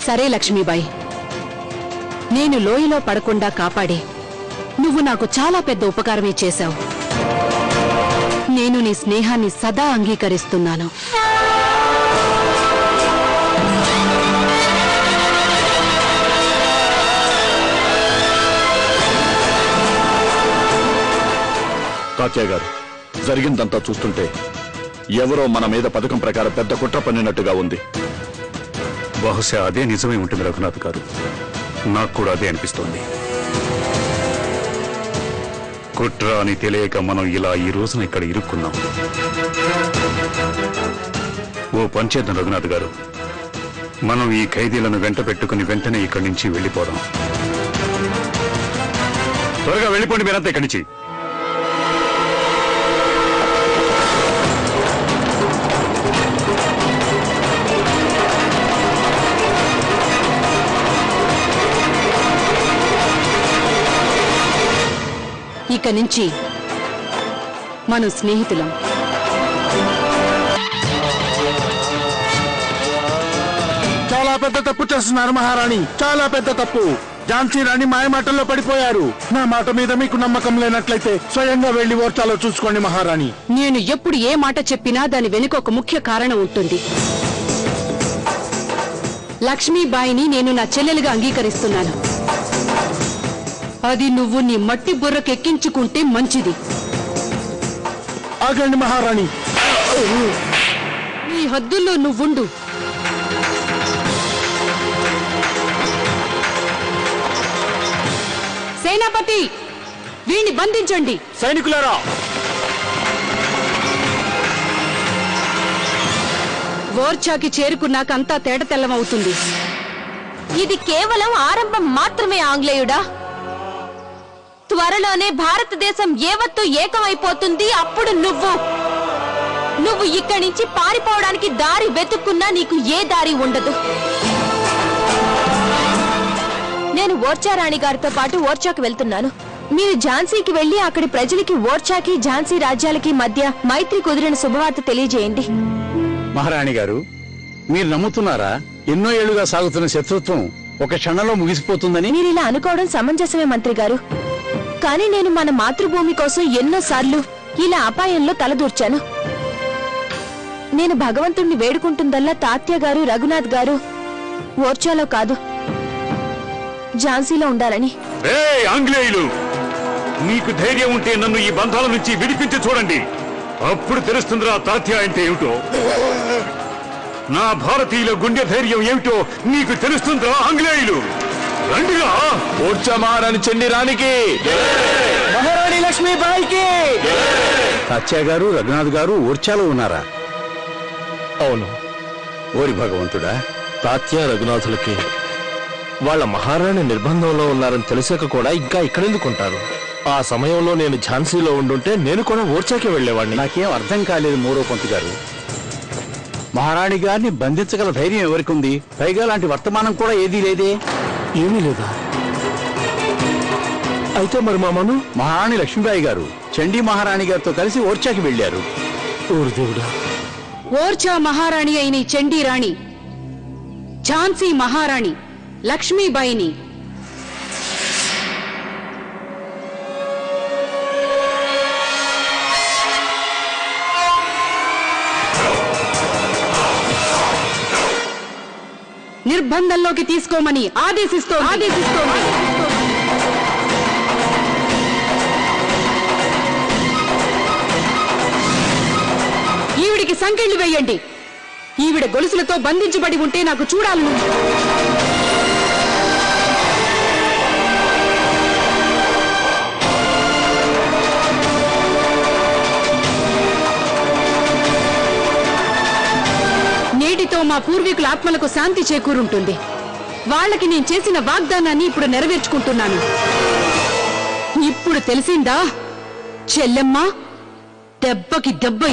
సరే లక్ష్మీబాయి, నేను లోయలో పడకుండా కాపాడి నువ్వు నాకు చాలా పెద్ద ఉపకారమే చేశావు. నేను నీ స్నేహాన్ని సదా అంగీకరిస్తున్నాను. తాత్య గారు, జరిగిందంతా చూస్తుంటే ఎవరో మన మీద పథకం ప్రకారం పెద్ద కుట్ర పన్నినట్టుగా ఉంది. బహుశా అదే నిజమే ఉంటుంది రఘునాథ్ గారు. నాకు కూడా అదే అనిపిస్తోంది. కుట్ర అని తెలియక మనం ఇలా ఈ రోజున ఇక్కడ ఇరుక్కున్నాం. ఓ పంచేద్దాం రఘునాథ్ గారు, మనం ఈ ఖైదీలను వెంట పెట్టుకుని వెంటనే ఇక్కడి నుంచి వెళ్ళిపోదాం. త్వరగా వెళ్ళిపోండి మీరంతా ఇక్కడి నుంచి. ఇక నుంచి మనం స్నేహితులం. చాలా పెద్ద తప్పు చేస్తున్నారు మహారాణి, చాలా పెద్ద తప్పు. ఝాన్సీ రాణి మాయమాటల్లో పడిపోయారు. నా మాట మీద మీకు నమ్మకం లేనట్లయితే స్వయంగా వెళ్లి ఓర్చాలో చూసుకోండి మహారాణి. నేను ఎప్పుడు ఏ మాట చెప్పినా దాని వెనుక ఒక ముఖ్య కారణం ఉంటుంది. లక్ష్మీబాయిని నేను నా చెల్లెలుగా అంగీకరిస్తున్నాను. అది నువ్వు నీ మట్టి బుర్రకెక్కించుకుంటే మంచిది. ఆగండి మహారాణి. నీ హద్దుల్లో నువ్వుండు. సేనాపతి, వీణ్ణి బంధించండి. సైనికులారా, ఓర్చాకి చేరుకున్నాక అంతా తేటతెల్లమవుతుంది. ఇది కేవలం ఆరంభం మాత్రమే ఆంగ్లేయుడా. త్వరలోనే భారతదేశం యావత్తు ఏకమైపోతుంది. అప్పుడు నువ్వు ఇక్కడి నుంచి పారిపోవడానికి దారి వెతుక్కున్నా నీకు ఏ దారి ఉండదు. నేను ఓర్చారాణి గారితో పాటు ఓర్చాకు వెళ్తున్నాను. మీరు ఝాన్సీకి వెళ్లి అక్కడి ప్రజలకి ఓర్చాకి ఝాన్సీ రాజ్యాలకి మధ్య మైత్రి కుదిరిన శుభవార్త తెలియజేయండి. మహారాణి గారు, మీరు నమ్ముతున్నారా ఎన్నో ఏళ్లుగా సాగుతున్న శత్రుత్వం ఒక క్షణంలో ముగిసిపోతుందని? మీరిలా అనుకోవడం సమంజసమే మంత్రి గారు. కానీ నేను మన మాతృభూమి కోసం ఎన్నోసార్లు ఇలా అపాయంలో తలదూర్చాను. నేను భగవంతుణ్ణి వేడుకుంటుందల్లా తాత్య గారు, రఘునాథ్ గారు ఓర్చాలో కాదు, ఝాన్సీలో ఉండాలని. ఆంగ్లేయులు, మీకు ధైర్యం ఉంటే నన్ను ఈ బంధాల నుంచి విడిపించి చూడండి. అప్పుడు తెలుస్తుందిరా తాత్య అంటే ఏమిటో. నా భారతీయుల గుండె ధైర్యం ఏమిటో నీకు తెలుస్తుందిరా ఆంగ్లేయులు. రండిరా. ఓర్చా మహారాణి చెండి రానికి, మహారాణి లక్ష్మీబాయికి. తాత్య గారు, రఘునాథ్ గారు ఓర్చాలో ఉన్నారా? అవును. ఓరి భగవంతుడా, తాత్య రఘునాథులకి వాళ్ళ మహారాణి నిర్బంధంలో ఉన్నారని తెలిసాక కూడా ఇంకా ఇక్కడెందుకుంటారు? ఆ సమయంలో నేను ఝాన్సీలో ఉండుంటే నేను కూడా ఓర్చాకే వెళ్లేవాడిని. నాకేం అర్థం కాలేదు మూడో పంతు గారు. మహారాణి గారిని బంధించగల ధైర్యం ఎవరికి ఉంది? పైగా లాంటి వర్తమానం కూడా ఏదీ లేదే. ఏమీ లేదా? అయితే మరి మామను మహారాణి లక్ష్మీబాయి గారు చండీ మహారాణి గారితో కలిసి ఓర్చాకి వెళ్లారు. ఓరు దేవుడా. ఓర్చా మహారాణి అయిన ఈ చండీ రాణి ఝాన్సీ మహారాణి లక్ష్మీబాయిని నిర్బంధంలోకి తీసుకోమని ఆదేశిస్తోంది. ఈవిడికి సంకెళ్లు వేయండి. ఈవిడ గొలుసులతో బంధించబడి ఉంటే నాకు చూడాలను. నేటితో మా పూర్వీకుల ఆత్మలకు శాంతి చేకూరుంటుంది. వాళ్ళకి నేను చేసిన వాగ్దానాన్ని ఇప్పుడు నెరవేర్చుకుంటున్నాను. ఇప్పుడు తెలిసిందా చెల్లెమ్మ దెబ్బకి దెబ్బ.